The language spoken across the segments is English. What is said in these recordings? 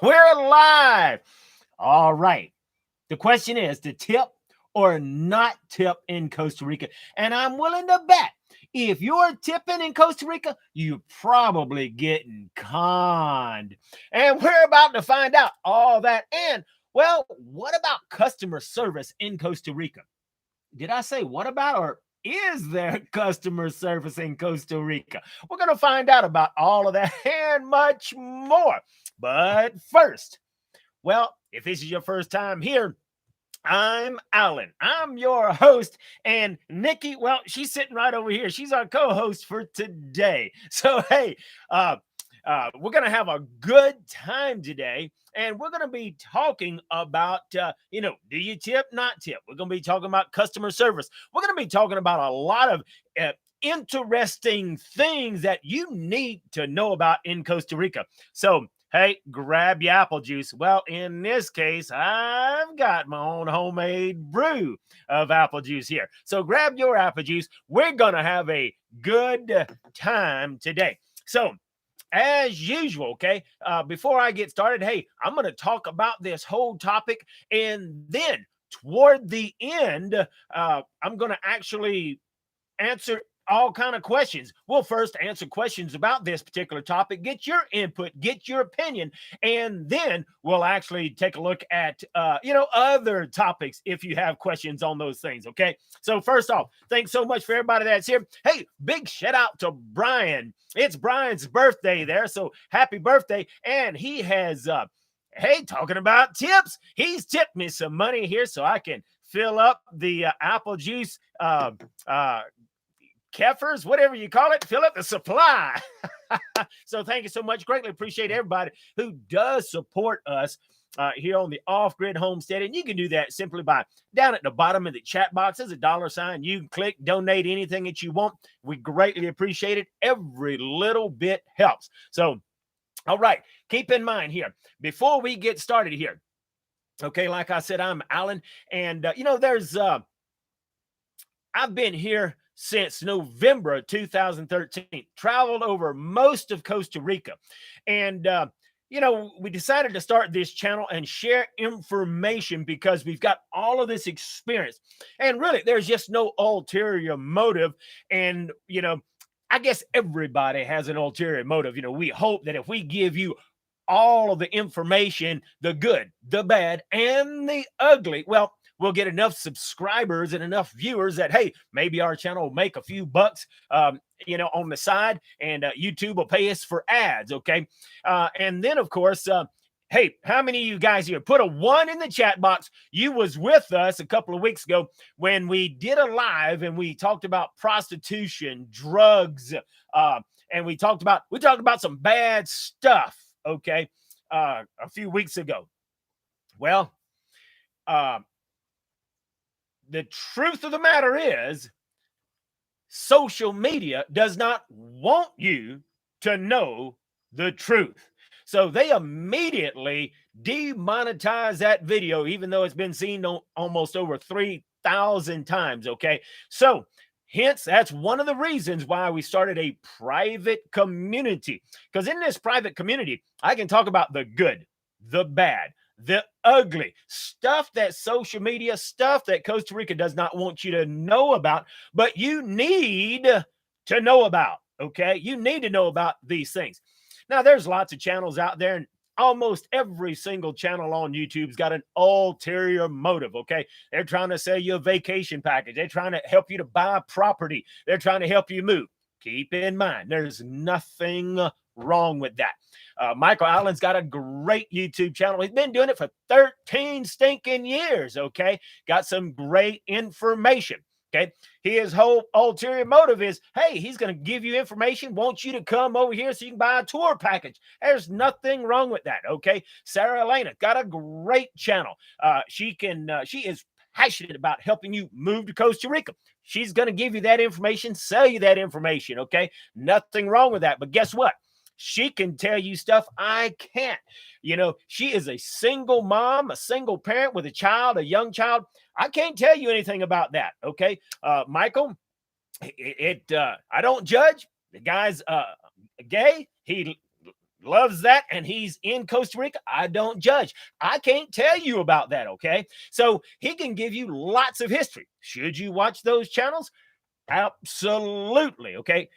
We're live. All right. The question is to tip or not tip in Costa Rica. And I'm willing to bet if you're tipping in Costa Rica, you're probably getting conned. And we're about to find out all that. And, well, what about customer service in Costa Rica? Did I say what about, or is there customer service in Costa Rica? We're going to find out about all of that and much more. But first, well, if this is your first time here, I'm Alan. I'm your host. And Nikki, well, she's sitting right over here. She's our co host for today. So, hey, uh, we're going to have a good time today. And we're going to be talking about, do you tip, not tip? We're going to be talking about customer service. We're going to be talking about a lot of interesting things that you need to know about in Costa Rica. So, hey, grab your apple juice. Well, in this case, I've got my own homemade brew of apple juice here. So grab your apple juice. We're going to have a good time today. So, as usual, okay, before I get started, hey, I'm going to talk about this whole topic. And then toward the end, I'm going to actually answer all kind of questions. We'll first answer questions about this particular topic, get your input, get your opinion, and then we'll actually take a look at other topics if you have questions on those things. Okay, so first off, thanks so much for everybody that's here. Hey, big shout out to Brian. It's Brian's birthday there, so happy birthday. And he has hey, talking about tips, he's tipped me some money here so I can fill up the apple juice Kefers, whatever you call it, fill up the supply. So thank you so much. Greatly appreciate everybody who does support us here on the Off-Grid Homestead. And you can do that simply by down at the bottom of the chat box. There's a $sign. You can click, donate anything that you want. We greatly appreciate it. Every little bit helps. So, all right, keep in mind here, before we get started here, okay, like I said, I'm Alan. And, I've been here since November of 2013, traveled over most of Costa Rica. And, we decided to start this channel and share information because we've got all of this experience. And really, there's just no ulterior motive. And, I guess everybody has an ulterior motive. We hope that if we give you all of the information, the good, the bad, and the ugly, well, we'll get enough subscribers and enough viewers that, hey, maybe our channel will make a few bucks, on the side, and YouTube will pay us for ads, okay? And then, of course, hey, how many of you guys here put a 1 in the chat box? You was with us a couple of weeks ago when we did a live and we talked about prostitution, drugs, and we talked about some bad stuff, okay, a few weeks ago. Well, the truth of the matter is, social media does not want you to know the truth. So they immediately demonetize that video, even though it's been seen almost over 3,000 times, okay? So hence, that's one of the reasons why we started a private community. Because in this private community, I can talk about the good, the bad, the ugly stuff, that social media stuff that Costa Rica does not want you to know about, but you need to know about, okay? You need to know about these things. Now, there's lots of channels out there, and almost every single channel on YouTube's got an ulterior motive, okay? They're trying to sell you a vacation package. They're trying to help you to buy property. They're trying to help you move. Keep in mind, there's nothing wrong with that. Michael Allen's got a great YouTube channel. He's been doing it for 13 stinking years, okay? Got some great information, okay? His whole ulterior motive is, hey, he's going to give you information, wants you to come over here so you can buy a tour package. There's nothing wrong with that, okay? Sarah Elena got a great channel. She is passionate about helping you move to Costa Rica. She's going to give you that information, sell you that information, okay? Nothing wrong with that. But guess what? She can tell you stuff I can't. She is a single mom, a single parent with a young child. I can't tell you anything about that, okay? Michael, I don't judge. The guy's gay. He loves that and he's in Costa Rica, I don't judge. I can't tell you about that, okay? So he can give you lots of history. Should you watch those channels? Absolutely. Okay.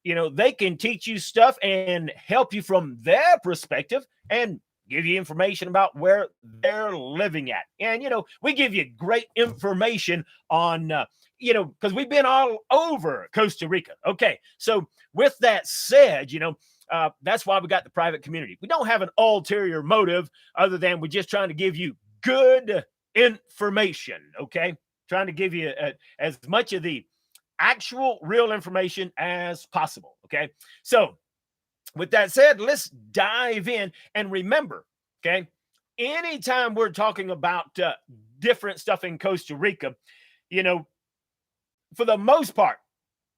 They can teach you stuff and help you from their perspective and give you information about where they're living at. And, we give you great information on, because we've been all over Costa Rica. Okay. So, with that said, that's why we got the private community. We don't have an ulterior motive other than we're just trying to give you good information. Okay. Trying to give you as much of the actual real information as possible. Okay. So, with that said, let's dive in and remember, okay, anytime we're talking about different stuff in Costa Rica, you know, for the most part,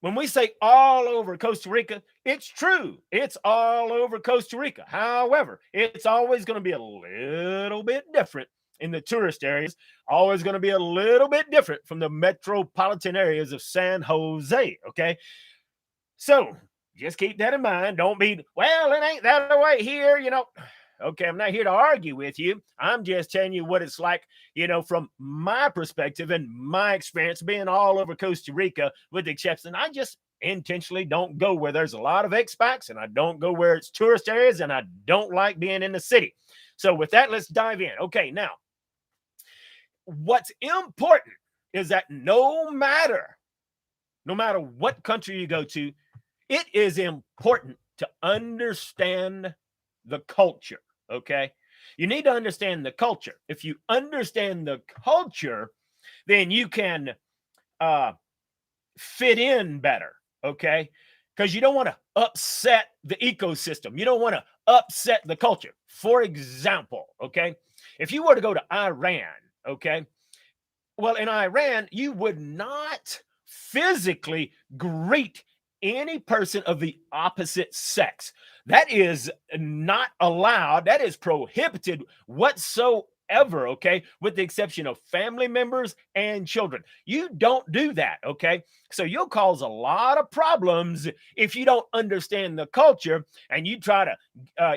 when we say all over Costa Rica, it's true. It's all over Costa Rica. However, it's always going to be a little bit different in the tourist areas, always going to be a little bit different from the metropolitan areas of San Jose. Okay. So just keep that in mind. Don't be, well, it ain't that way here. Okay, I'm not here to argue with you. I'm just telling you what it's like, from my perspective and my experience being all over Costa Rica, with the exception, I just intentionally don't go where there's a lot of expats, and I don't go where it's tourist areas, and I don't like being in the city. So with that, let's dive in. Okay, now, what's important is that no matter what country you go to, it is important to understand the culture. Okay. You need to understand the culture. If you understand the culture, then you can fit in better. Okay. Because you don't want to upset the ecosystem. You don't want to upset the culture. For example, okay, if you were to go to Iran, okay, well, in Iran, you would not physically greet any person of the opposite sex. That is not allowed. That is prohibited whatsoever, okay, with the exception of family members and children. You don't do that, okay? So you'll cause a lot of problems if you don't understand the culture and you try to,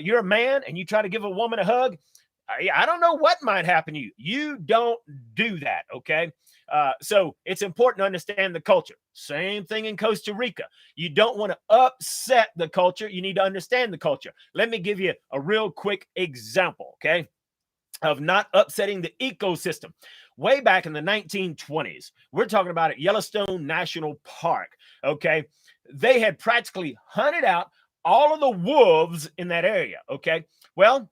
you're a man and you try to give a woman a hug. I don't know what might happen to you. You don't do that, okay? So it's important to understand the culture. Same thing in Costa Rica. You don't want to upset the culture. You need to understand the culture. Let me give you a real quick example, okay, of not upsetting the ecosystem. Way back in the 1920s, we're talking about at Yellowstone National Park, okay? They had practically hunted out all of the wolves in that area, okay? Well,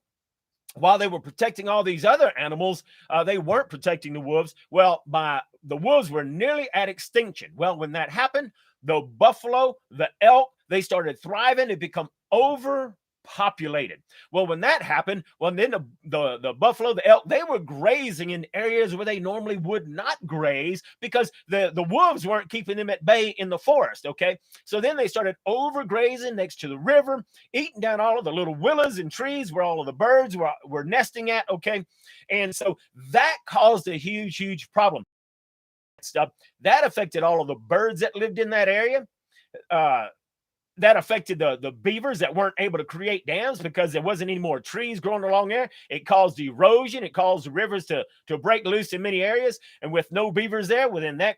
while they were protecting all these other animals, they weren't protecting the wolves. Well, the wolves were nearly at extinction. Well, when that happened, the buffalo, the elk, they started thriving to become overpopulated. Well, when that happened, well, then the buffalo, the elk, they were grazing in areas where they normally would not graze because the wolves weren't keeping them at bay in the forest, okay? So then they started overgrazing next to the river, eating down all of the little willows and trees where all of the birds were nesting at, okay? And so that caused a huge problem. Stuff that affected all of the birds that lived in that area. That affected the beavers that weren't able to create dams because there wasn't any more trees growing along there. It caused erosion. It caused the rivers to break loose in many areas. And with no beavers there, well, then that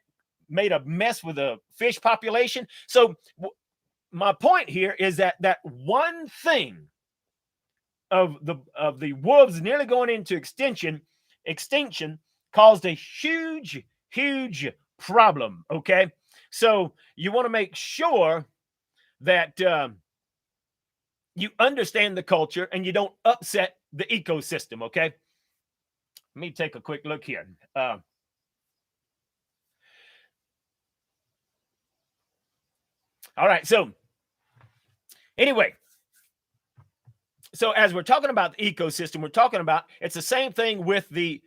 made a mess with the fish population. So my point here is that one thing of the wolves nearly going into extinction caused a huge problem. Okay, so you want to make sure that you understand the culture and you don't upset the ecosystem. Okay, let me take a quick look here. All right, so anyway, so as we're talking about the ecosystem, we're talking about it's the same thing with the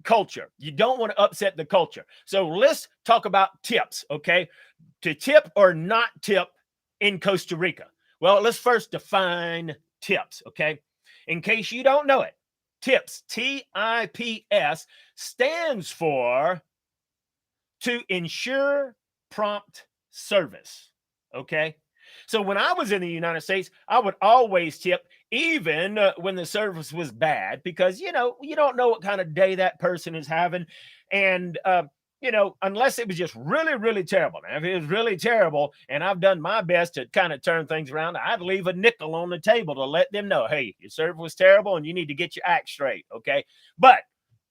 culture. You don't want to upset the culture. So let's talk about tips, okay? To tip or not tip in Costa Rica. Well, let's first define tips, okay? In case you don't know it, tips, TIPS, stands for to ensure prompt service, okay? So when I was in the United States, I would always tip even when the service was bad, because you don't know what kind of day that person is having, and unless it was just really, really terrible. Now, if it was really terrible, and I've done my best to kind of turn things around, I'd leave a nickel on the table to let them know, hey, your service was terrible, and you need to get your act straight, okay? But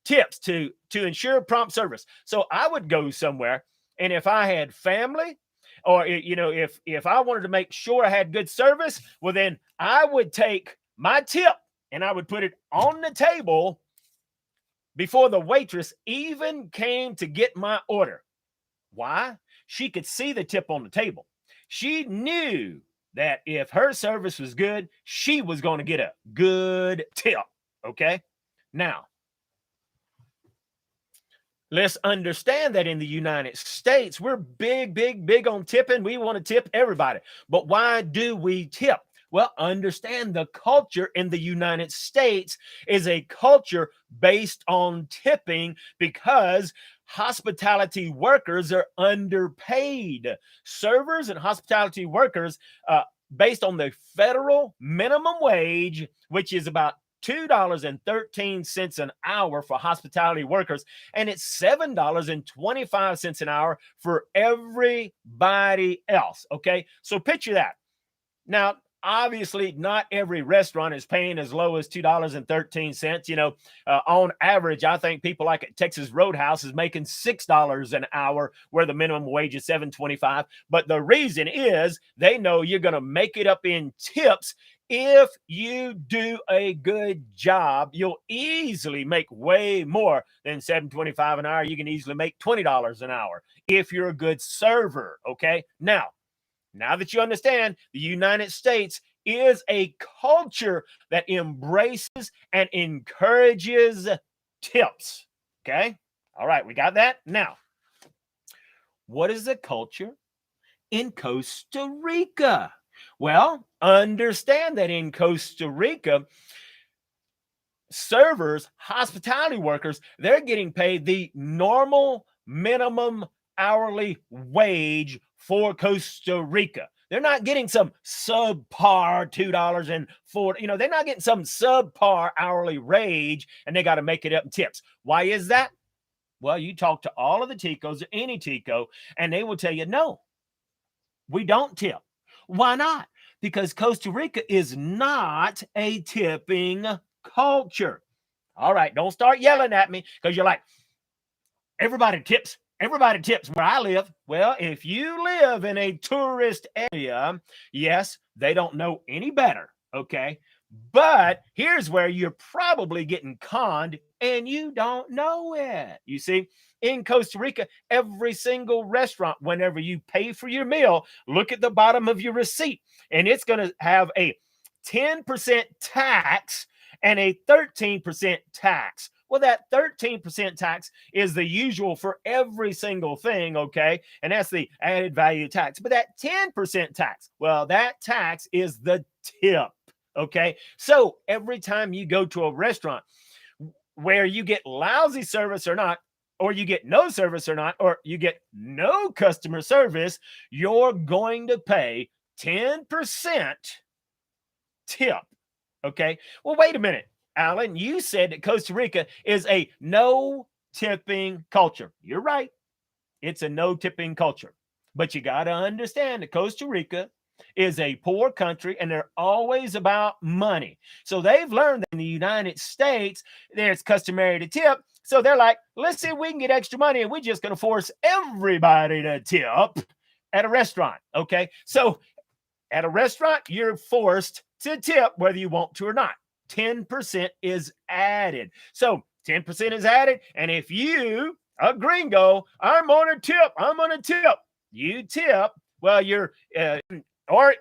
tips to ensure prompt service. So I would go somewhere, and if I had family, or if I wanted to make sure I had good service, well, then I would take my tip and I would put it on the table before the waitress even came to get my order. Why? She could see the tip on the table. She knew that if her service was good, she was going to get a good tip. Okay. Now, let's understand that in the United States, we're big, big, big on tipping. We want to tip everybody. But why do we tip? Well, understand the culture in the United States is a culture based on tipping, because hospitality workers are underpaid. Servers and hospitality workers, based on the federal minimum wage, which is about $2.13 an hour for hospitality workers, and it's $7.25 an hour for everybody else. Okay, so picture that. Now, obviously, not every restaurant is paying as low as $2.13. On average, I think people like at Texas Roadhouse is making $6 an hour, where the minimum wage is $7.25. But the reason is they know you're going to make it up in tips. If you do a good job, you'll easily make way more than $7.25 an hour. You can easily make $20 an hour if you're a good server. Okay. Now that you understand, the United States is a culture that embraces and encourages tips. Okay. All right. We got that. Now, what is the culture in Costa Rica? Well, understand that in Costa Rica, servers, hospitality workers, they're getting paid the normal minimum hourly wage for Costa Rica. They're not getting some subpar $2.40. They're not getting some subpar hourly wage, and they got to make it up in tips. Why is that? Well, you talk to all of the Ticos, any Tico, and they will tell you, no, we don't tip. Why not? Because Costa Rica is not a tipping culture. All right, don't start yelling at me, because you're like, everybody tips. Everybody tips where I live. Well, if you live in a tourist area, yes, they don't know any better. Okay. But here's where you're probably getting conned and you don't know it. You see, in Costa Rica, every single restaurant, whenever you pay for your meal, look at the bottom of your receipt, and it's going to have a 10% tax and a 13% tax. Well, that 13% tax is the usual for every single thing, okay? And that's the added value tax. But that 10% tax, well, that tax is the tip, okay? So every time you go to a restaurant where you get lousy service or not, or you get no service or not, or you get no customer service, you're going to pay 10% tip, okay? Well, wait a minute. Alan, you said that Costa Rica is a no tipping culture. You're right. It's a no tipping culture. But you got to understand that Costa Rica is a poor country, and they're always about money. So they've learned that in the United States, it's customary to tip. So they're like, let's see if we can get extra money, and we're just going to force everybody to tip at a restaurant. Okay. So at a restaurant, you're forced to tip whether you want to or not. 10% is added. So 10% is added. And if you, a gringo, I'm on a tip, you tip, well, you're, or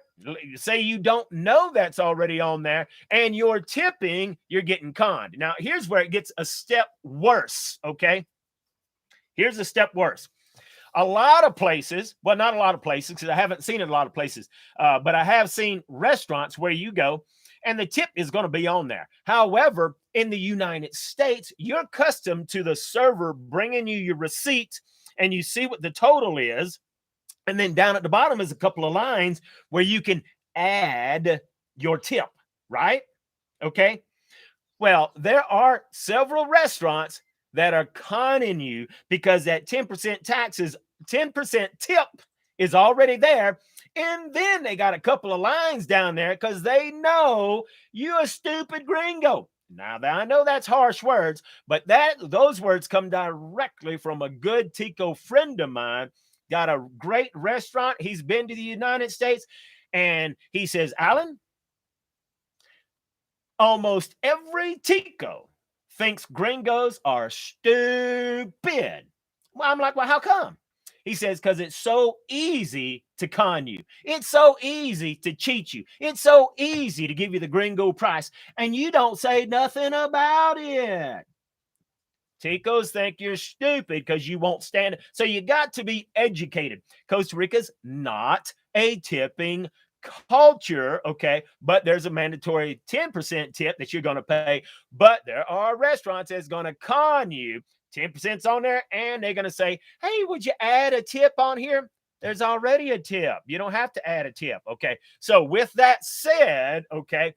say you don't know that's already on there and you're tipping, you're getting conned. Now, here's where it gets a step worse. Okay. Here's a step worse. A lot of places, well, not a lot of places, because I haven't seen it a lot of places, but I have seen restaurants where you go and the tip is going to be on there. However, in the United States, you're accustomed to the server bringing you your receipt and you see what the total is. And then down at the bottom is a couple of lines where you can add your tip, right? Okay. Well, there are several restaurants that are conning you because that 10% tax is 10% tip is already there. And then they got a couple of lines down there because they know you a stupid gringo. Now, I know that's harsh words, but those words come directly from a good Tico friend of mine. Got a great restaurant. He's been to the United States, and he says, Alan, almost every Tico thinks gringos are stupid. Well, I'm like, well, how come? He says, because it's so easy to con you. It's so easy to cheat you. It's so easy to give you the gringo price, and you don't say nothing about it. Ticos think you're stupid because you won't stand it. So you got to be educated. Costa Rica's not a tipping culture, okay, but there's a mandatory 10% tip that you're going to pay. But there are restaurants that's going to con you. 10%'s on there, and they're going to say, hey, would you add a tip on here? There's already a tip. You don't have to add a tip, okay? So with that said, okay,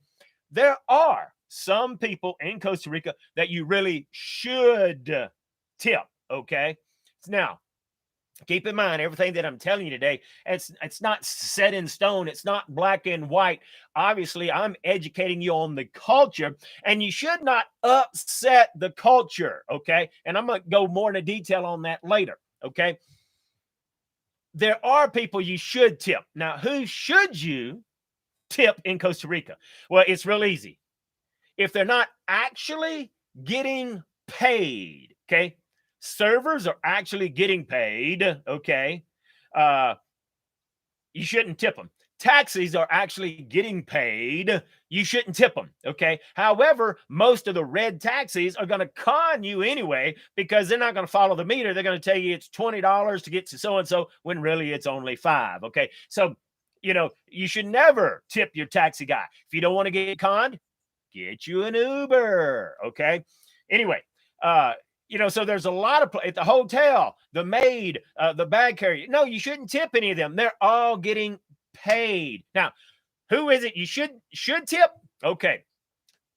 there are some people in Costa Rica that you really should tip, okay? Now, keep in mind everything that I'm telling you today, it's not set in stone. It's not black and white. Obviously, I'm educating you on the culture, and you should not upset the culture, okay? And I'm going to go more into detail on that later, okay? There are people you should tip. Now, who should you tip in Costa Rica? Well, it's real easy. If they're not actually getting paid, okay? Servers are actually getting paid, okay? You shouldn't tip them. Taxis are actually getting paid. You shouldn't tip them, okay? However, most of the red taxis are going to con you anyway because they're not going to follow the meter. They're going to tell you it's $20 to get to so-and-so when really it's only $5, okay? So, you should never tip your taxi guy. If you don't want to get conned, get you an Uber, okay? Anyway, so there's a lot of at the hotel, the maid, the bag carrier. No, you shouldn't tip any of them. They're all getting paid. Now, who is it you should tip? Okay.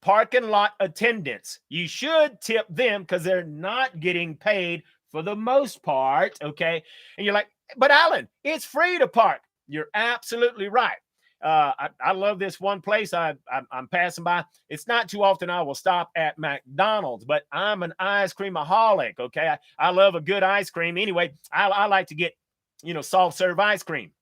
Parking lot attendants. You should tip them because they're not getting paid for the most part, okay? And you're like, but Alan, it's free to park. You're absolutely right. I love this one place I'm passing by. It's not too often I will stop at McDonald's, but I'm an ice creamaholic. Okay, I love a good ice cream. Anyway, I like to get soft serve ice cream.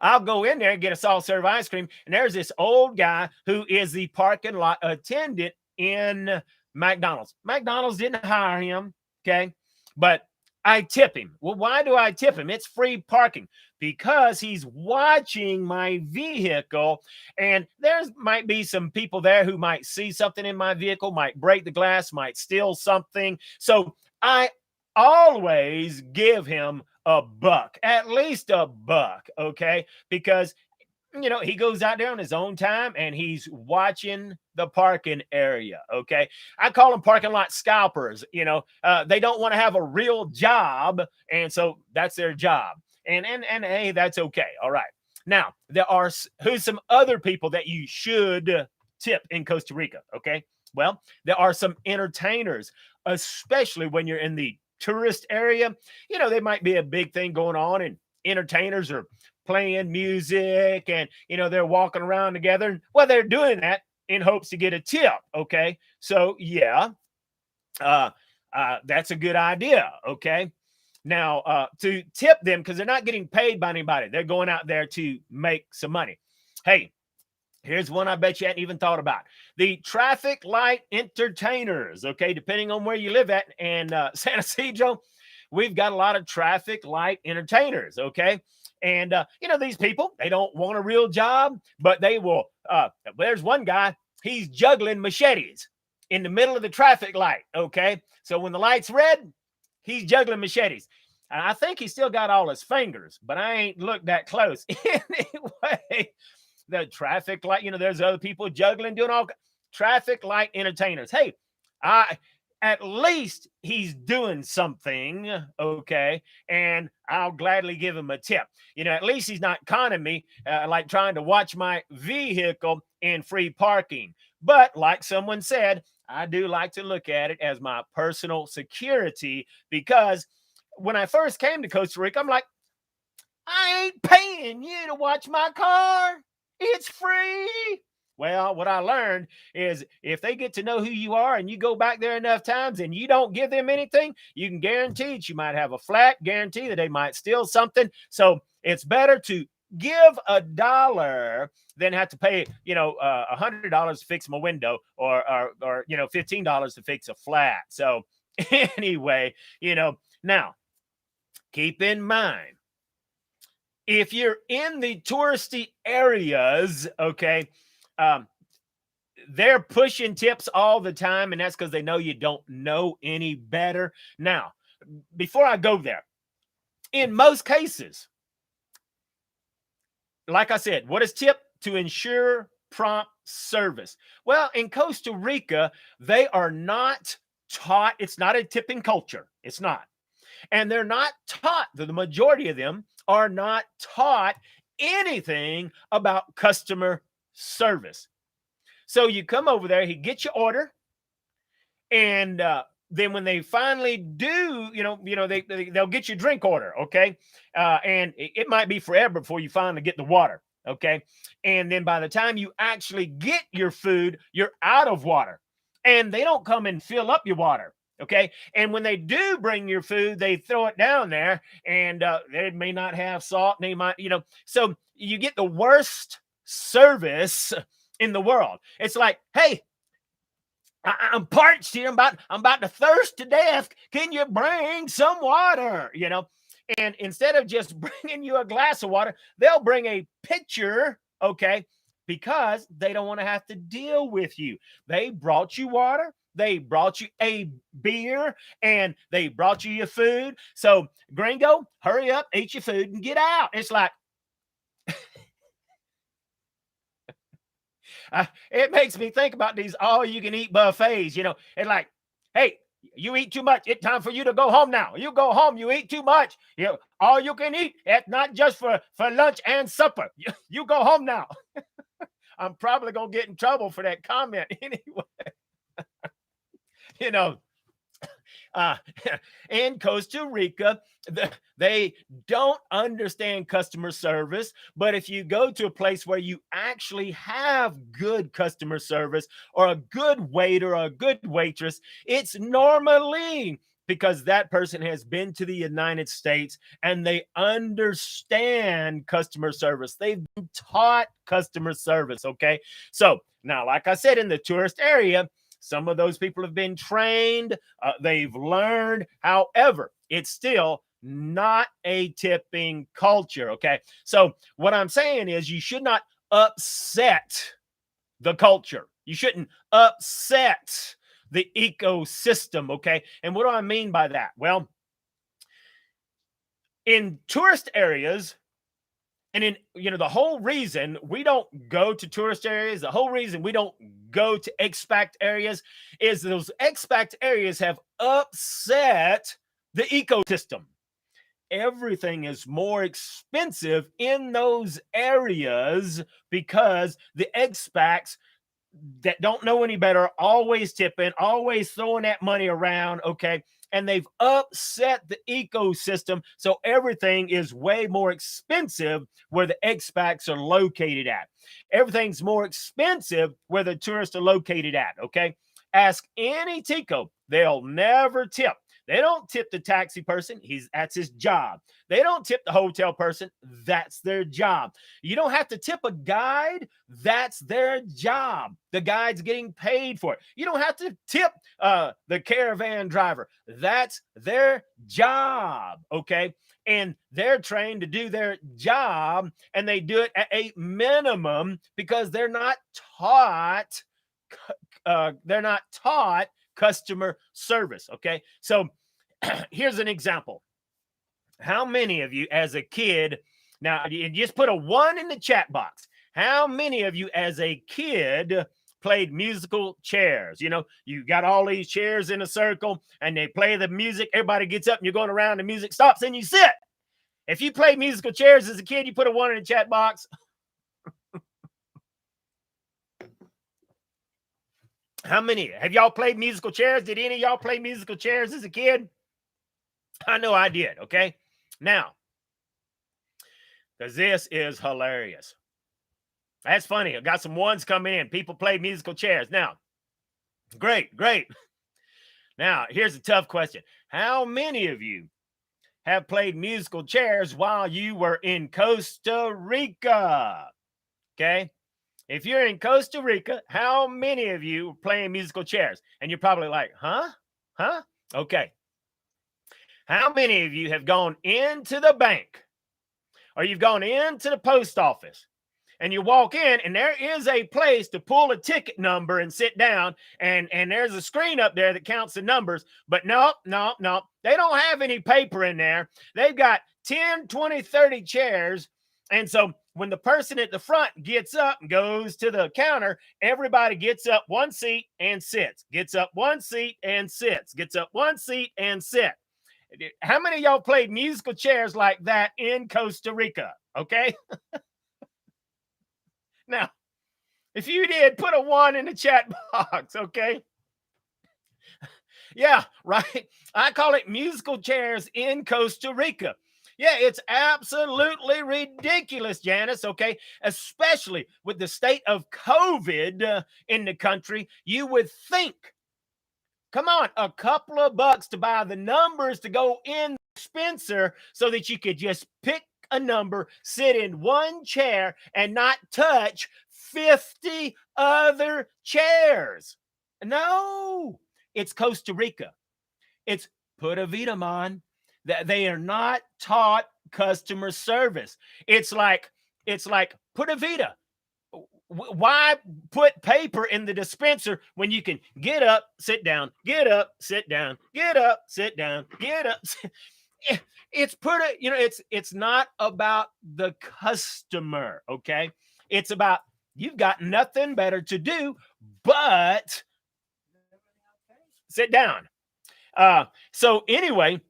I'll go in there and get a soft serve ice cream, and there's this old guy who is the parking lot attendant in McDonald's. McDonald's didn't hire him, okay, but I tip him. Well, why do I tip him? It's free parking because he's watching my vehicle, and there might be some people there who might see something in my vehicle, might break the glass, might steal something. So I always give him a buck, at least a buck, okay? Because he goes out there on his own time and he's watching the parking area. Okay. I call them parking lot scalpers. They don't want to have a real job. And so that's their job. And hey, that's okay. All right. Now, there are who's some other people that you should tip in Costa Rica. Okay. Well, there are some entertainers, especially when you're in the tourist area. There might be a big thing going on, and entertainers are playing music, and they're walking around together. Well, they're doing that in hopes to get a tip. Okay, so yeah, that's a good idea. Okay, now to tip them because they're not getting paid by anybody. They're going out there to make some money. Hey, here's one I bet you hadn't even thought about. The traffic light entertainers, okay, depending on where you live at. And San Ysidro, we've got a lot of traffic light entertainers, okay? And, these people, they don't want a real job, but they will. There's one guy, he's juggling machetes in the middle of the traffic light, okay? So when the light's red, he's juggling machetes. And I think he still got all his fingers, but I ain't looked that close. Anyway, the traffic light, there's other people juggling, doing all traffic light entertainers. Hey, at least he's doing something, okay, and I'll gladly give him a tip. At least he's not conning me, like trying to watch my vehicle in free parking. But like someone said, I do like to look at it as my personal security because when I first came to Costa Rica, I'm like, I ain't paying you to watch my car. It's free. Well, what I learned is if they get to know who you are and you go back there enough times and you don't give them anything, you can guarantee that you might have a flat guarantee that they might steal something. So it's better to give $1 than have to pay, $100 to fix my window or $15 to fix a flat. So anyway, now keep in mind if you're in the touristy areas, okay, um, they're pushing tips all the time, and that's because they know you don't know any better. Now, before I go there, in most cases, like I said, what is tip? To ensure prompt service. Well, in Costa Rica, they are not taught, it's not a tipping culture. It's not. And they're not taught, the majority of them are not taught anything about customer service. So you come over there, he gets your order, and then when they finally do, they'll get your drink order, okay, and it might be forever before you finally get the water, okay, and then by the time you actually get your food, you're out of water, and they don't come and fill up your water. Okay. And when they do bring your food, they throw it down there and they may not have salt. And they might, so you get the worst service in the world. It's like, hey, I'm parched here. I'm about to thirst to death. Can you bring some water? And instead of just bringing you a glass of water, they'll bring a pitcher, okay, because they don't want to have to deal with you. They brought you water. They brought you a beer and they brought you your food. So, gringo, hurry up, eat your food and get out. It's like, it makes me think about these all you can eat buffets, it's like, hey, you eat too much. It's time for you to go home now. You go home. You eat too much. All you can eat. It's not just for lunch and supper. You go home now. I'm probably going to get in trouble for that comment anyway. you know, uh, in Costa Rica, they don't understand customer service. But if you go to a place where you actually have good customer service or a good waiter or a good waitress, it's normally because that person has been to the United States and they understand customer service. They've been taught customer service. Okay. So now, like I said, in the tourist area, some of those people have been trained, they've learned. However, it's still not a tipping culture. Okay. So, what I'm saying is, you should not upset the culture. You shouldn't upset the ecosystem. Okay. And what do I mean by that? Well, in tourist areas, and in the whole reason we don't go to tourist areas, the whole reason we don't go to expat areas is those expat areas have upset the ecosystem. Everything is more expensive in those areas because the expats that don't know any better are always tipping, always throwing that money around, okay? And they've upset the ecosystem. So everything is way more expensive where the expats are located at. Everything's more expensive where the tourists are located at, okay? Ask any Tico, they'll never tip. They don't tip the taxi person. That's his job. They don't tip the hotel person. That's their job. You don't have to tip a guide. That's their job. The guide's getting paid for it. You don't have to tip the caravan driver. That's their job. Okay. And they're trained to do their job, and they do it at a minimum because they're not taught. They're not taught customer service. Okay. So here's an example. How many of you as a kid, now you just put a 1 in the chat box. How many of you as a kid played musical chairs? You got all these chairs in a circle and they play the music. Everybody gets up and you're going around, the music stops and you sit. If you played musical chairs as a kid, you put a 1 in the chat box. How many? Have y'all played musical chairs? Did any of y'all play musical chairs as a kid? I know I did, okay? Now, because this is hilarious. That's funny. I got some ones coming in. People play musical chairs. Now, great, great. Now, here's a tough question. How many of you have played musical chairs while you were in Costa Rica? Okay. If you're in Costa Rica, how many of you are playing musical chairs? And you're probably like, huh? Huh? Okay. How many of you have gone into the bank or you've gone into the post office and you walk in and there is a place to pull a ticket number and sit down and there's a screen up there that counts the numbers, but no, they don't have any paper in there. They've got 10, 20, 30 chairs. And so when the person at the front gets up and goes to the counter, everybody gets up one seat and sits, gets up one seat and sits, gets up one seat and sits. How many of y'all played musical chairs like that in Costa Rica? Okay. Now, if you did, put a 1 in the chat box, okay? Yeah, right. I call it musical chairs in Costa Rica. Yeah, it's absolutely ridiculous, Janice, okay? Especially with the state of COVID in the country, you would think, come on, a couple of bucks to buy the numbers to go in the dispenser so that you could just pick a number, sit in one chair, and not touch 50 other chairs. No, it's Costa Rica. It's Pura Vida, man. They are not taught customer service. It's like Pura Vida. Why put paper in the dispenser when you can get up, sit down, get up, sit down, get up, sit down, get up? It's pretty, it's not about the customer, okay? It's about you've got nothing better to do but sit down. So anyway,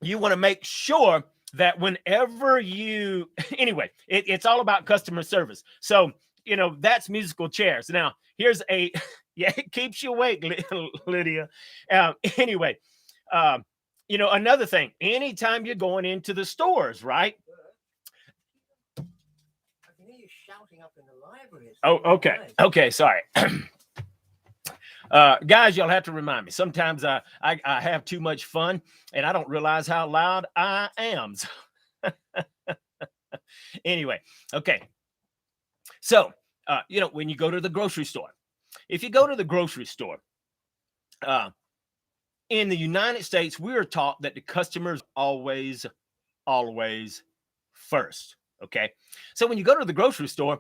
you want to make sure that whenever you, anyway, it's all about customer service. So, that's musical chairs. Now, here's a, yeah, it keeps you awake, Lydia. Anyway, another thing, anytime you're going into the stores, right? I can hear you shouting up in the library. Oh, okay. Okay, sorry. Guys, y'all have to remind me. Sometimes I have too much fun and I don't realize how loud I am. Anyway, okay. So, when you go to the grocery store, if you go to the grocery store, in the United States, we are taught that the customer's always first. Okay. So when you go to the grocery store,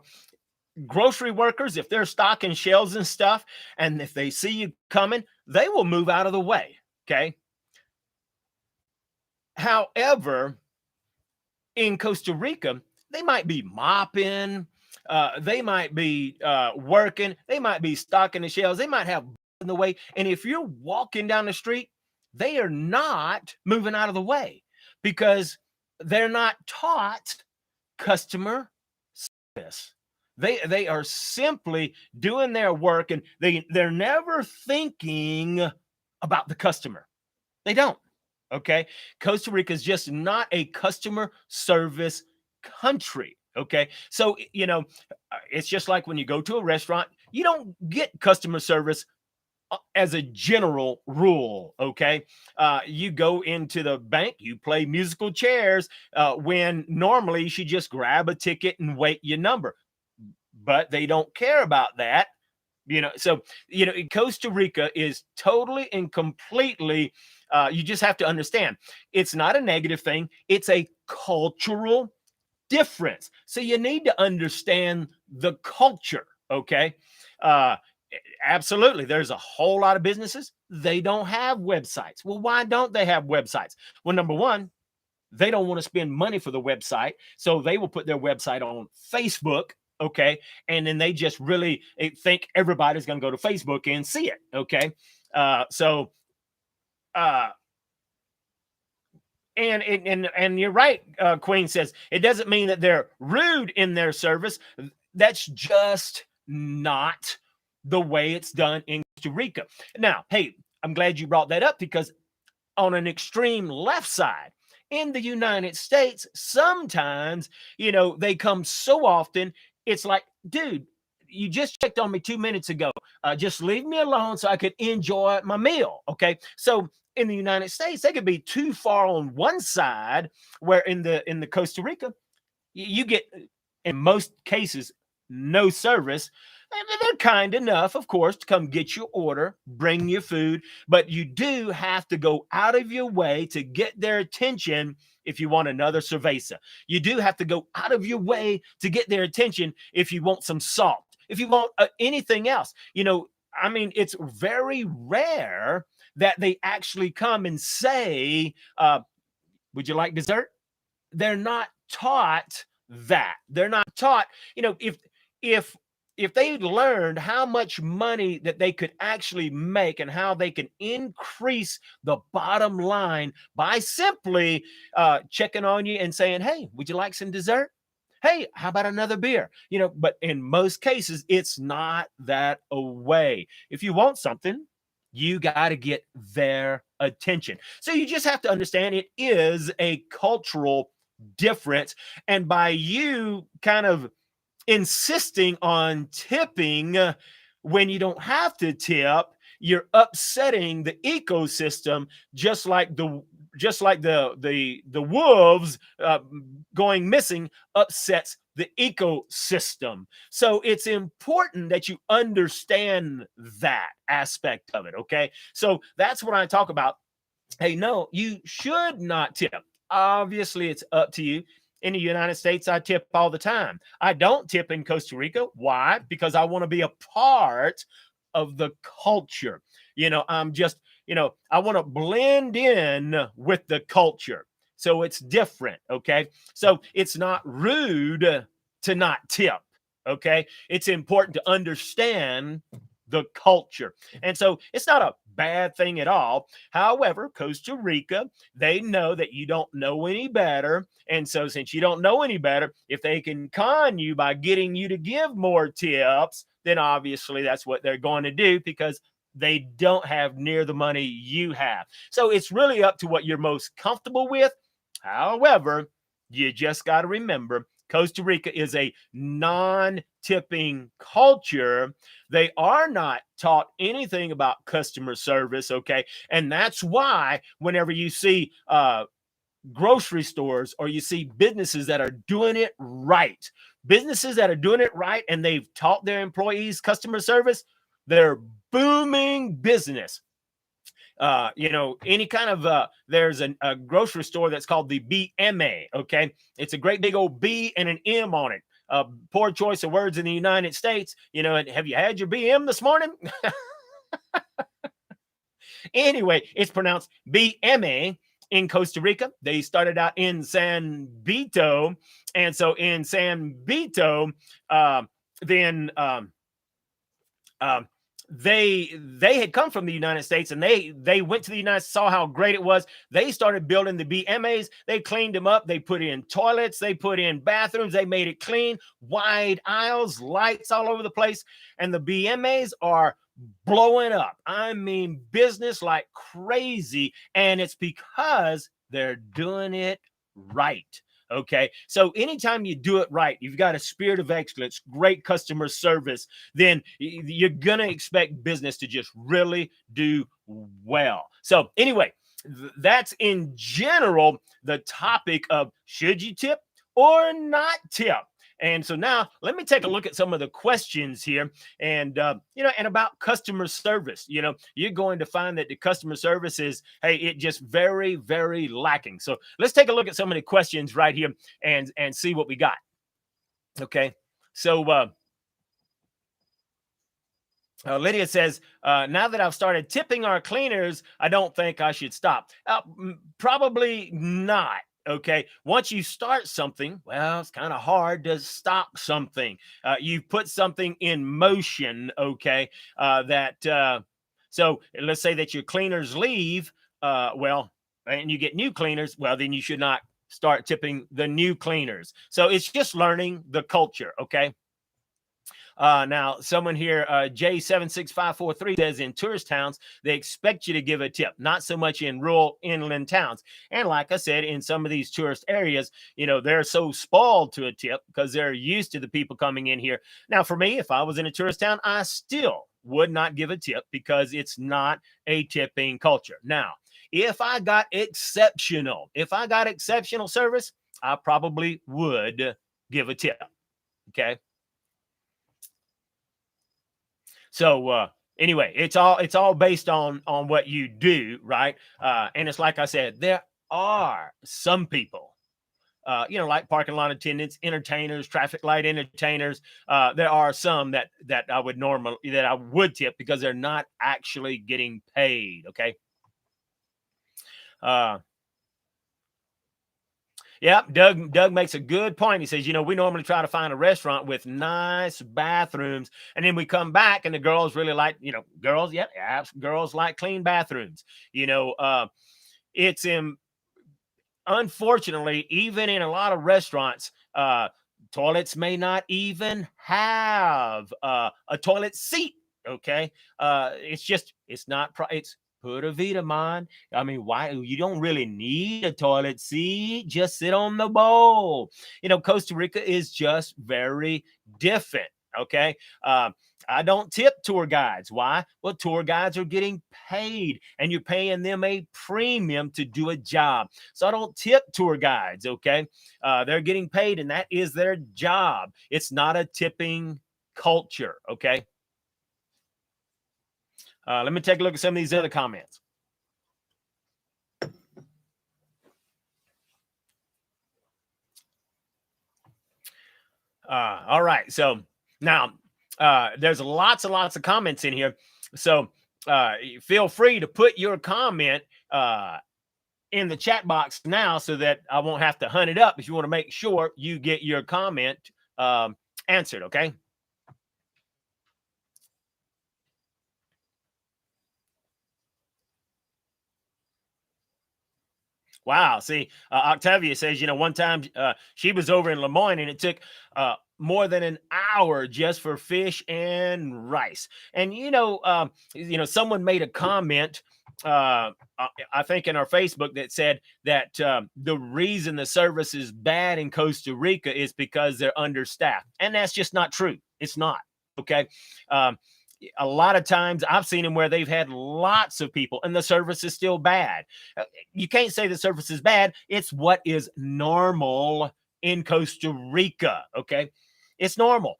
grocery workers, if they're stocking shelves and stuff, and if they see you coming, they will move out of the way. Okay. However, in Costa Rica, they might be mopping, they might be working, they might be stocking the shelves, they might have in the way. And if you're walking down the street, they are not moving out of the way because they're not taught customer service. They are simply doing their work and they're never thinking about the customer. They don't. Okay. Costa Rica is just not a customer service country. Okay. So, it's just like when you go to a restaurant, you don't get customer service as a general rule. Okay. You go into the bank, you play musical chairs when normally you should just grab a ticket and wait your number. But they don't care about that. So, Costa Rica is totally and completely, you just have to understand, it's not a negative thing. It's a cultural difference. So you need to understand the culture. Okay. Absolutely. There's a whole lot of businesses. They don't have websites. Well, why don't they have websites? Well, number one, they don't want to spend money for the website. So they will put their website on Facebook. Okay. And then they just really think everybody's going to go to Facebook and see it. Okay. And you're right. Queen says it doesn't mean that they're rude in their service. That's just not the way it's done in Rica. Now, hey, I'm glad you brought that up because on an extreme left side in the United States, sometimes, they come so often. It's like, dude, you just checked on me 2 minutes ago. Just leave me alone so I could enjoy my meal. Okay. So in the United States, they could be too far on one side, where in the Costa Rica, you get, in most cases, no service. And they're kind enough, of course, to come get your order, bring your food, but you do have to go out of your way to get their attention if you want another cerveza. You do have to go out of your way to get their attention if you want some salt, if you want anything else. I mean, it's very rare that they actually come and say, would you like dessert? They're not taught that. They're not taught, if if they learned how much money that they could actually make and how they can increase the bottom line by simply checking on you and saying, hey, would you like some dessert? Hey, how about another beer? But in most cases, it's not that way. If you want something, you got to get their attention. So you just have to understand it is a cultural difference. And by you kind of insisting on tipping when you don't have to tip, you're upsetting the ecosystem, just like the wolves going missing upsets the ecosystem. So it's important that you understand that aspect of it. Okay, so that's what I talk about. Hey, no, you should not tip. Obviously, it's up to you. In the United States, I tip all the time. I don't tip in Costa Rica. Why? Because I want to be a part of the culture. I'm just, I want to blend in with the culture. So it's different. Okay. So it's not rude to not tip. Okay. It's important to understand the culture. And so it's not a bad thing at all. However, Costa Rica, they know that you don't know any better. And so since you don't know any better, if they can con you by getting you to give more tips, then obviously that's what they're going to do because they don't have near the money you have. So it's really up to what you're most comfortable with. However, you just got to remember Costa Rica is a non-tipping culture. They are not taught anything about customer service, okay? And that's why whenever you see grocery stores or you see businesses that are doing it right, and they've taught their employees customer service, they're booming business. Any kind of there's a grocery store that's called the BMA. Okay, it's a great big old B and an M on it. Poor choice of words in the United States. Have you had your BM this morning? Anyway, it's pronounced BMA in Costa Rica. They started out in San Vito, and so in San Vito, then they had come from the United States, and they went to the United States, saw how great it was. They started building the BMAs. They cleaned them up. They put in toilets. They put in bathrooms. They made it clean, wide aisles, lights all over the place. And the BMAs are blowing up. I mean, business like crazy. And it's because they're doing it right. Okay. So anytime you do it right, you've got a spirit of excellence, great customer service, then you're going to expect business to just really do well. So anyway, that's in general the topic of should you tip or not tip. And so now let me take a look at some of the questions here, and and about customer service. You're going to find that the customer service is, hey, it just very, very lacking. So let's take a look at some of the questions right here and see what we got. Okay, so Lydia says, now that I've started tipping our cleaners, I don't think I should stop. Probably not. Okay. Once you start something, well, it's kind of hard to stop something. You've put something in motion. Okay. So let's say that your cleaners leave, and you get new cleaners. Well, then you should not start tipping the new cleaners. So it's just learning the culture. Okay. Now, someone here, J76543, says in tourist towns, they expect you to give a tip, not so much in rural inland towns. And like I said, in some of these tourist areas, they're so spoiled to a tip because they're used to the people coming in here. Now, for me, if I was in a tourist town, I still would not give a tip because it's not a tipping culture. Now, if I got exceptional service, I probably would give a tip. Okay. So anyway, it's all based on what you do, right? And it's like I said, there are some people, like parking lot attendants, entertainers, traffic light entertainers. There are some that I would tip because they're not actually getting paid. Okay. Uh, Yeah, Doug makes a good point. He says, we normally try to find a restaurant with nice bathrooms, and then we come back and the girls really like, girls, yeah, girls like clean bathrooms. It's in Unfortunately, even in a lot of restaurants, toilets may not even have a toilet seat. Okay, it's not. It's pura vida, man. I mean, why you don't really need a toilet seat? Just sit on the bowl. Costa Rica is just very different. Okay, I don't tip tour guides. Why? Well, tour guides are getting paid, and you're paying them a premium to do a job. So I don't tip tour guides. Okay, they're getting paid, and that is their job. It's not a tipping culture. Okay. Let me take a look at some of these other comments. All right. So now there's lots and lots of comments in here. So feel free to put your comment in the chat box now so that I won't have to hunt it up if you want to make sure you get your comment answered. Okay. Wow. See, Octavia says, one time she was over in Lemoyne and it took more than an hour just for fish and rice. And, someone made a comment, I think in our Facebook, that said that the reason the service is bad in Costa Rica is because they're understaffed. And that's just not true. It's not. Okay. A lot of times I've seen them where they've had lots of people and the service is still bad. You can't say the service is bad. It's what is normal in Costa Rica. Okay. It's normal.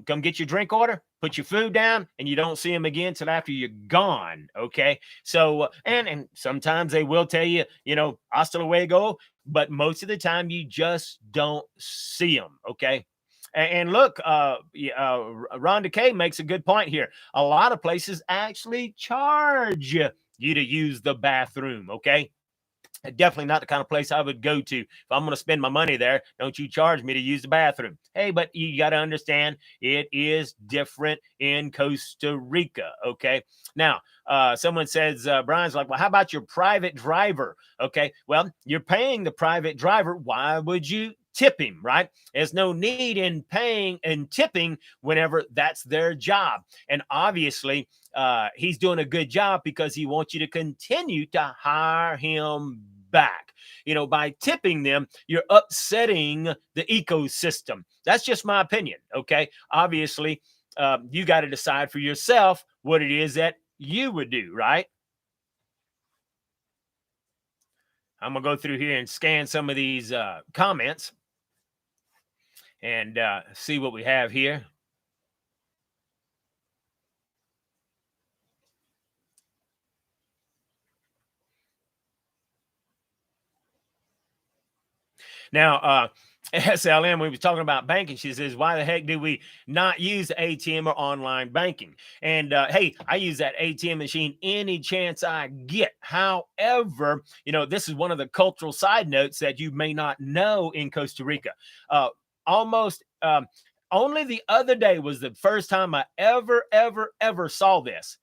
Come get your drink order, put your food down, and you don't see them again till after you're gone. Okay. So, and sometimes they will tell you, hasta luego, but most of the time you just don't see them. Okay. And look, Rhonda K makes a good point here. A lot of places actually charge you to use the bathroom. Okay. Definitely not the kind of place I would go to. If I'm going to spend my money there, don't you charge me to use the bathroom. Hey, but you got to understand it is different in Costa Rica. Okay. Now, someone says, Brian's like, well, how about your private driver? Okay. Well, you're paying the private driver. Why would you tip him, right? There's no need in paying and tipping whenever that's their job. And obviously, he's doing a good job because he wants you to continue to hire him back. By tipping them, you're upsetting the ecosystem. That's just my opinion. Okay. Obviously, you got to decide for yourself what it is that you would do, right? I'm going to go through here and scan some of these comments and see what we have here. Now, SLM, we were talking about banking. She says, why the heck do we not use ATM or online banking? And hey, I use that ATM machine any chance I get. However, this is one of the cultural side notes that you may not know in Costa Rica. Almost only the other day was the first time I ever saw this.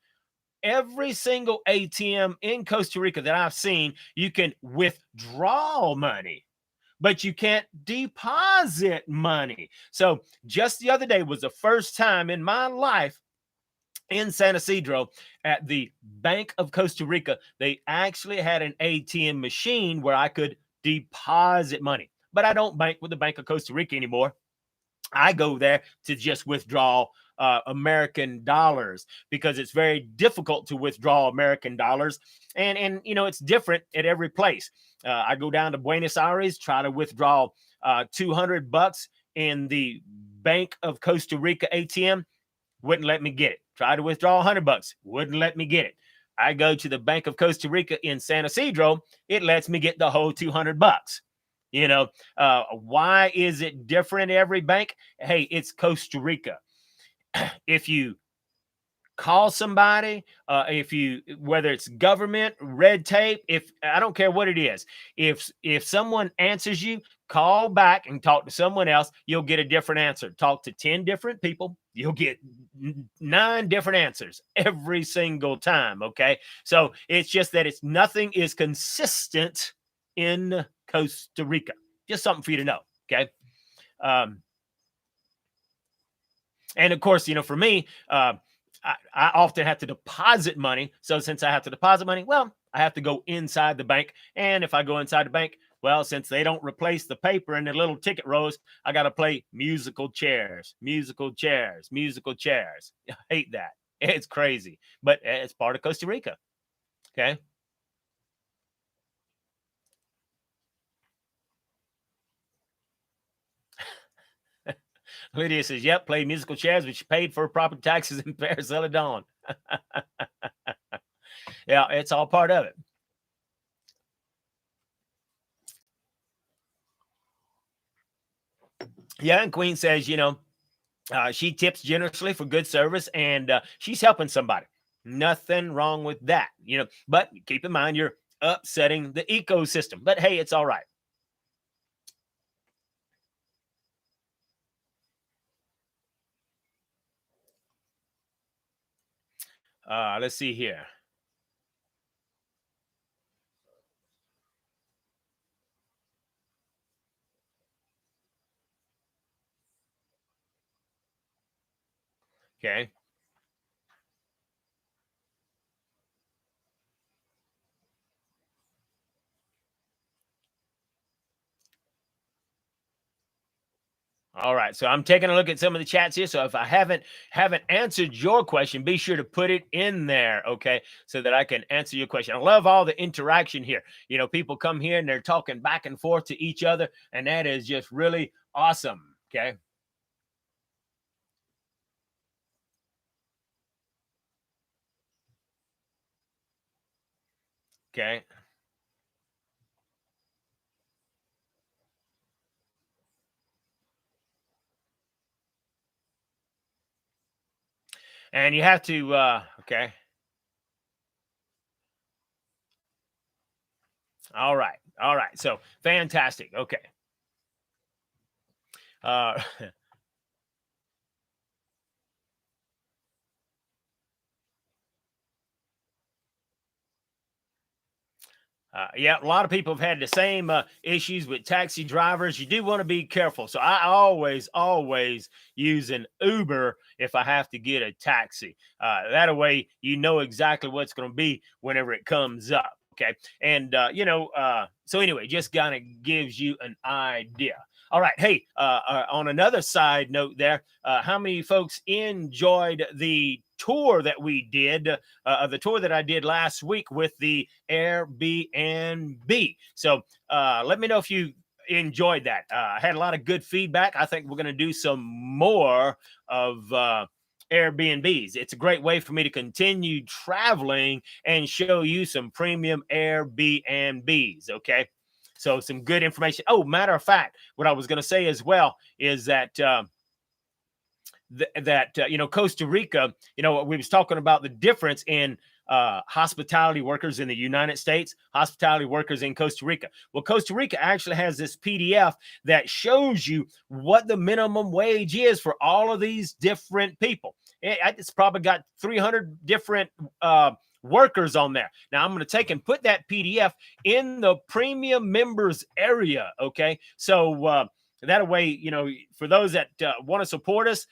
Every single ATM in Costa Rica that I've seen, you can withdraw money. but you can't deposit money. So just the other day was the first time in my life in San Isidro at the Bank of Costa Rica, they actually had an ATM machine where I could deposit money. But I don't bank with the Bank of Costa Rica anymore. I go there to just withdraw American dollars because it's very difficult to withdraw American dollars, and it's different at every place. I go down to Buenos Aires, try to withdraw $200 in the Bank of Costa Rica ATM, wouldn't let me get it. Try to withdraw $100, wouldn't let me get it. I go to the Bank of Costa Rica in San Isidro, it lets me get the whole $200. Why is it different every bank? Hey, it's Costa Rica. If you call somebody, whether it's government, red tape, if I don't care what it is, if someone answers you, call back and talk to someone else, you'll get a different answer. Talk to 10 different people, you'll get 9 different answers every single time. Okay. So it's just that nothing is consistent in Costa Rica. Just something for you to know. Okay. And of course, for me, I often have to deposit money. So since I have to deposit money, well, I have to go inside the bank. And if I go inside the bank, well, since they don't replace the paper in the little ticket rows, I got to play musical chairs, musical chairs, musical chairs. I hate that. It's crazy, but it's part of Costa Rica. Okay. Lydia says, yep, play musical chairs, which paid for property taxes in Paris Celadon. Yeah, it's all part of it. Yeah, and Queen says, she tips generously for good service, and she's helping somebody. Nothing wrong with that, but keep in mind you're upsetting the ecosystem. But hey, it's all right. Let's see here. Okay. All right. So I'm taking a look at some of the chats here. So if I haven't answered your question, be sure to put it in there, okay, so that I can answer your question. I love all the interaction here. People come here and they're talking back and forth to each other, and that is just really awesome. Okay. Okay. And you have to okay. All right. All right. So fantastic. Okay. Uh yeah, a lot of people have had the same issues with taxi drivers. You do want to be careful. So I always use an Uber if I have to get a taxi. That way, you know exactly what's going to be whenever it comes up. Okay. And, so anyway, just kind of gives you an idea. All right. Hey, on another side note there, how many folks enjoyed the tour that we did, the tour that I did last week with the Airbnb? So let me know if you enjoyed that. I had a lot of good feedback. I think we're going to do some more of Airbnbs. It's a great way for me to continue traveling and show you some premium Airbnbs. Okay. So some good information. Oh, matter of fact, what I was going to say as well is that Costa Rica, we was talking about the difference in hospitality workers in the United States, hospitality workers in Costa Rica. Well, Costa Rica actually has this PDF that shows you what the minimum wage is for all of these different people. It's probably got 300 different workers on there. Now I'm going to take and put that PDF in the premium members area. Okay. So that way, for those that want to support us,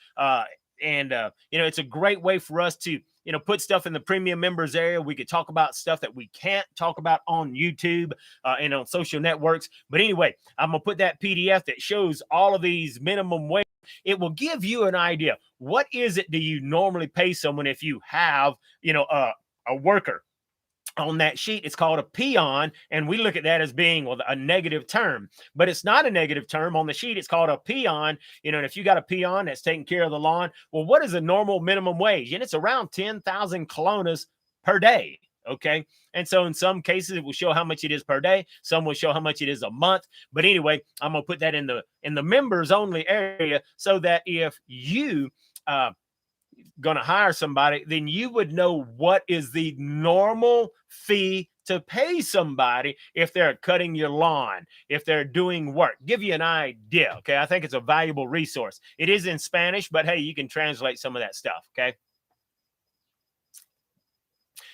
and it's a great way for us to put stuff in the premium members area. We could talk about stuff that we can't talk about on YouTube and on social networks. But anyway, I'm gonna put that PDF that shows all of these minimum wage. It will give you an idea. What is it do you normally pay someone if you have a worker? On that sheet, it's called a peon, and we look at that as being a negative term, but it's not a negative term. On the sheet, it's called a peon. And if you got a peon that's taking care of the lawn, well, what is a normal minimum wage? And it's around 10,000 colones per day. Okay. And so in some cases, it will show how much it is per day. Some will show how much it is a month. But anyway, I'm gonna put that in the members only area, so that if you going to hire somebody, then you would know what is the normal fee to pay somebody if they're cutting your lawn, if they're doing work. Give you an idea. Okay. I think it's a valuable resource. It is in Spanish, but hey, you can translate some of that stuff. Okay.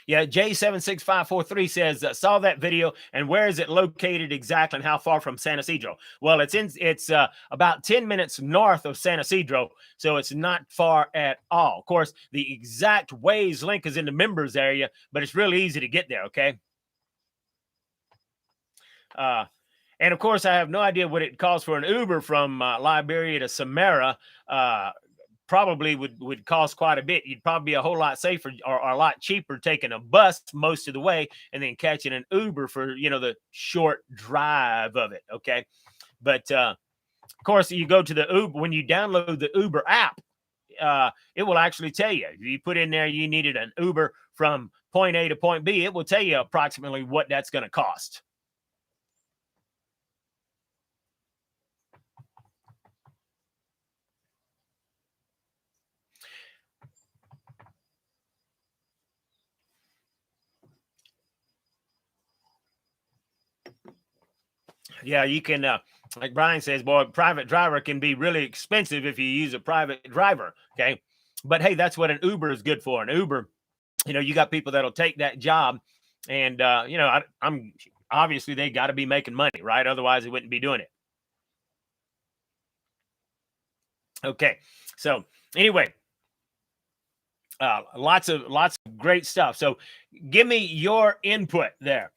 Yeah, J76543 says, saw that video, and where is it located exactly, and how far from San Isidro? Well, it's about 10 minutes north of San Isidro, so it's not far at all. Of course, the exact Waze link is in the members area, but it's really easy to get there, okay? And of course, I have no idea what it costs for an Uber from Liberia to Samara. Probably would cost quite a bit. You'd probably be a whole lot safer or a lot cheaper taking a bus most of the way and then catching an Uber for the short drive of it. Okay, but of course, you go to the Uber when you download the Uber app. It will actually tell you. You put in there you needed an Uber from point A to point B. It will tell you approximately what that's going to cost. Yeah, you can, like Brian says, boy, private driver can be really expensive if you use a private driver. Okay. But hey, that's what an Uber is good for. An Uber, you got people that'll take that job, and, I'm obviously they got to be making money, right? Otherwise, they wouldn't be doing it. Okay. So, anyway, lots of great stuff. So, give me your input there.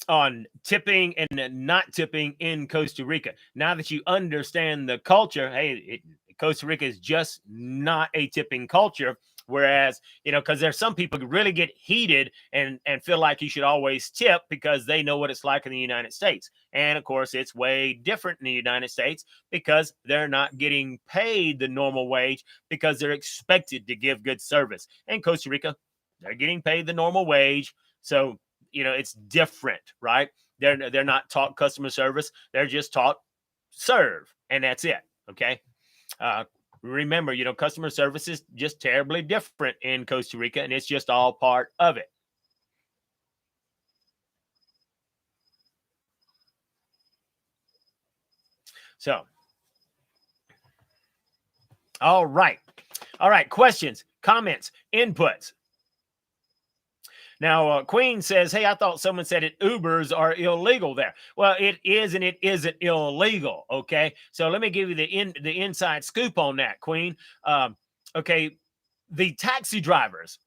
On tipping and not tipping in Costa Rica. Now that you understand the culture, hey, Costa Rica is just not a tipping culture. Whereas, because there's some people who really get heated and feel like you should always tip because they know what it's like in the United States. And of course, it's way different in the United States because they're not getting paid the normal wage because they're expected to give good service. In Costa Rica, they're getting paid the normal wage. So it's different, right? They're not taught customer service. They're just taught serve, and that's it. Okay. Remember, customer service is just terribly different in Costa Rica, and it's just all part of it. So, all right. Questions, comments, inputs. Now, Queen says, hey, I thought someone said it Ubers are illegal there. Well, it is and it isn't illegal, okay? So let me give you the inside scoop on that, Queen. Okay, the taxi drivers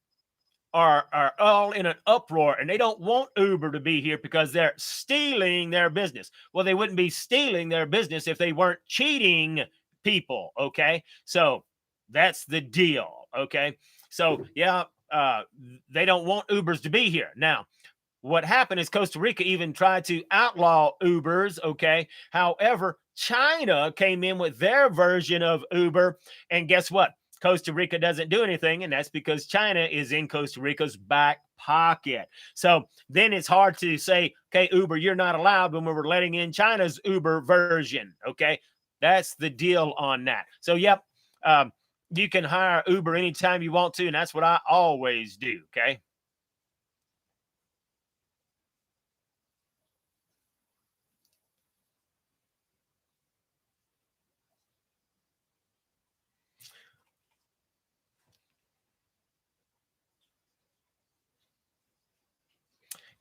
are all in an uproar, and they don't want Uber to be here because they're stealing their business. Well, they wouldn't be stealing their business if they weren't cheating people, okay? So that's the deal, okay? So, yeah, they don't want Ubers to be here. Now, what happened is Costa Rica even tried to outlaw Ubers, okay? However, China came in with their version of Uber, and guess what? Costa Rica doesn't do anything, and that's because China is in Costa Rica's back pocket. So then it's hard to say, okay, Uber, you're not allowed when we're letting in China's Uber version, okay? That's the deal on that. So, yep, you can hire Uber anytime you want to, and that's what I always do, okay?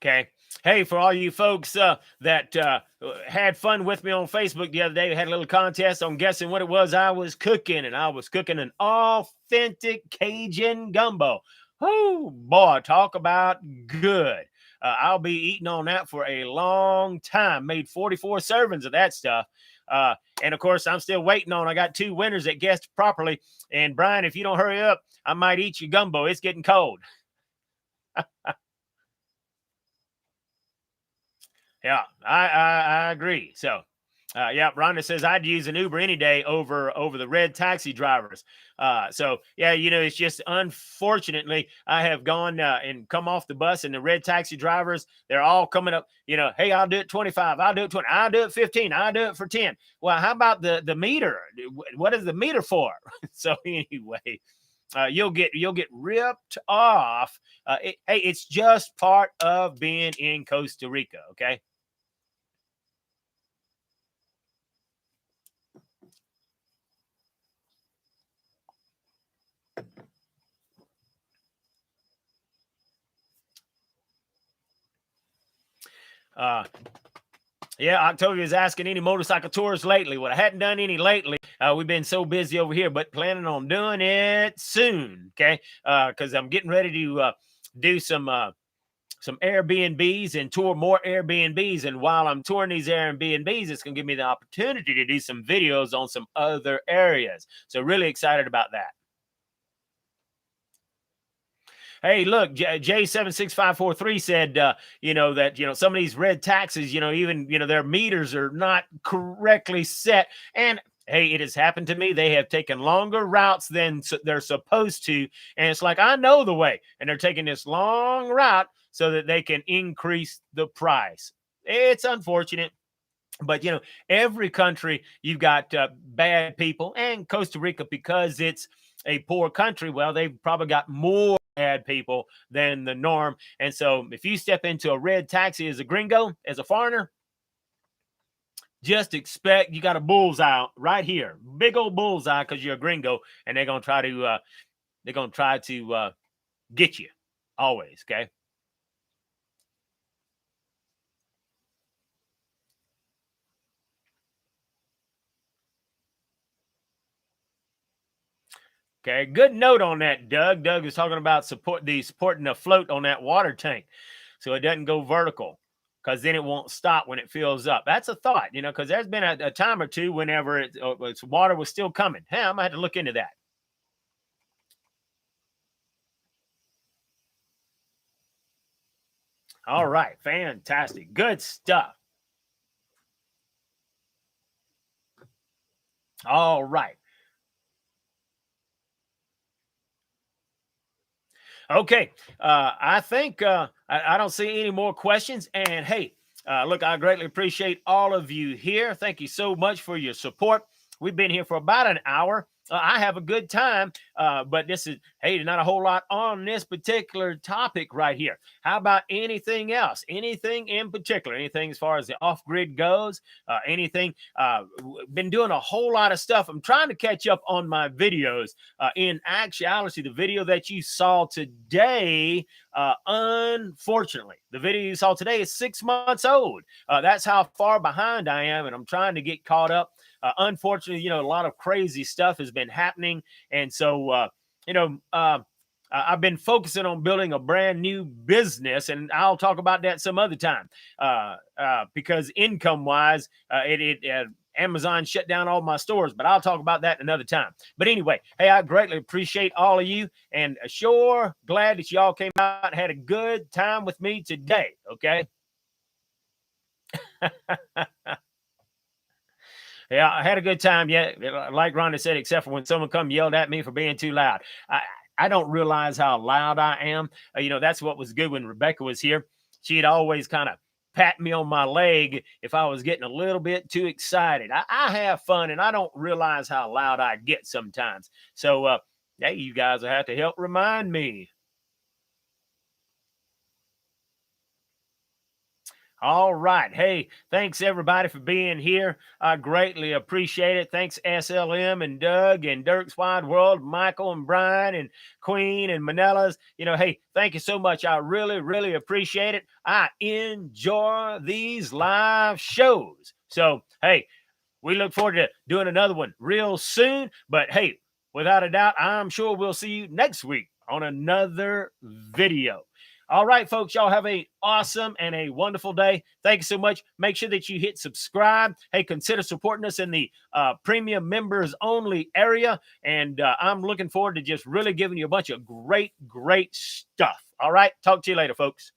Okay. Hey, for all you folks that had fun with me on Facebook the other day, we had a little contest on guessing what it was I was cooking, and I was cooking an authentic Cajun gumbo. Oh boy, talk about good. I'll be eating on that for a long time. Made 44 servings of that stuff. And of course, I'm still waiting on. I got two winners that guessed properly. And Brian, if you don't hurry up, I might eat your gumbo. It's getting cold. Yeah, I agree. So, yeah, Rhonda says I'd use an Uber any day over the red taxi drivers. So yeah, it's just unfortunately I have gone and come off the bus, and the red taxi drivers, they're all coming up. Hey, I'll do it 25. I'll do it 20. I'll do it 15. I'll do it for 10. Well, how about the meter? What is the meter for? So anyway. You'll get ripped off. Hey, it's just part of being in Costa Rica. Okay. Uh, yeah, Octavia is asking any motorcycle tours lately. Well, I hadn't done any lately. We've been so busy over here, but planning on doing it soon. Okay, because I'm getting ready to do some Airbnbs and tour more Airbnbs. And while I'm touring these Airbnbs, it's going to give me the opportunity to do some videos on some other areas. So really excited about that. Hey, look, J76543 said, that, some of these red taxes, even, their meters are not correctly set. And hey, it has happened to me. They have taken longer routes than they're supposed to. And it's like, I know the way. And they're taking this long route so that they can increase the price. It's unfortunate. But every country, you've got bad people, and Costa Rica, because it's a poor country, well, they've probably got more bad people than the norm. And so if you step into a red taxi as a gringo, as a foreigner, just expect you got a bullseye right here, big old bullseye, because you're a gringo, and they're gonna try to get you always. Okay. Okay, good note on that, Doug. Doug is talking about supporting the float on that water tank, so it doesn't go vertical, because then it won't stop when it fills up. That's a thought, because there's been a time or two whenever its water was still coming. Hey, I'm gonna have to look into that. All right, fantastic, good stuff. All right. Okay. I think I don't see any more questions. And hey, look, I greatly appreciate all of you here. Thank you so much for your support. We've been here for about an hour. I have a good time, but hey, not a whole lot on this particular topic right here. How about anything else? Anything in particular? Anything as far as the off grid goes? Anything? Been doing a whole lot of stuff. I'm trying to catch up on my videos. In actuality, the video that you saw today, unfortunately, the video you saw today is 6 months old. That's how far behind I am, and I'm trying to get caught up. Unfortunately, a lot of crazy stuff has been happening. And so, I've been focusing on building a brand new business, and I'll talk about that some other time. Because income wise, Amazon shut down all my stores, but I'll talk about that another time. But anyway, hey, I greatly appreciate all of you, and sure glad that y'all came out and had a good time with me today. Okay. Yeah, I had a good time. Yeah, like Rhonda said, except for when someone come yelled at me for being too loud. I don't realize how loud I am. That's what was good when Rebecca was here. She'd always kind of pat me on my leg if I was getting a little bit too excited. I have fun, and I don't realize how loud I get sometimes. So, hey, you guys will have to help remind me. All right. Hey, thanks everybody for being here. I greatly appreciate it. Thanks SLM and Doug and Dirk's Wide World, Michael and Brian and Queen and Manella's. Hey, thank you so much. I really, really appreciate it. I enjoy these live shows. So, hey, we look forward to doing another one real soon. But hey, without a doubt, I'm sure we'll see you next week on another video. All right, folks, y'all have a awesome and a wonderful day. Thank you so much. Make sure that you hit subscribe. Hey, consider supporting us in the premium members only area. And I'm looking forward to just really giving you a bunch of great, great stuff. All right, talk to you later, folks.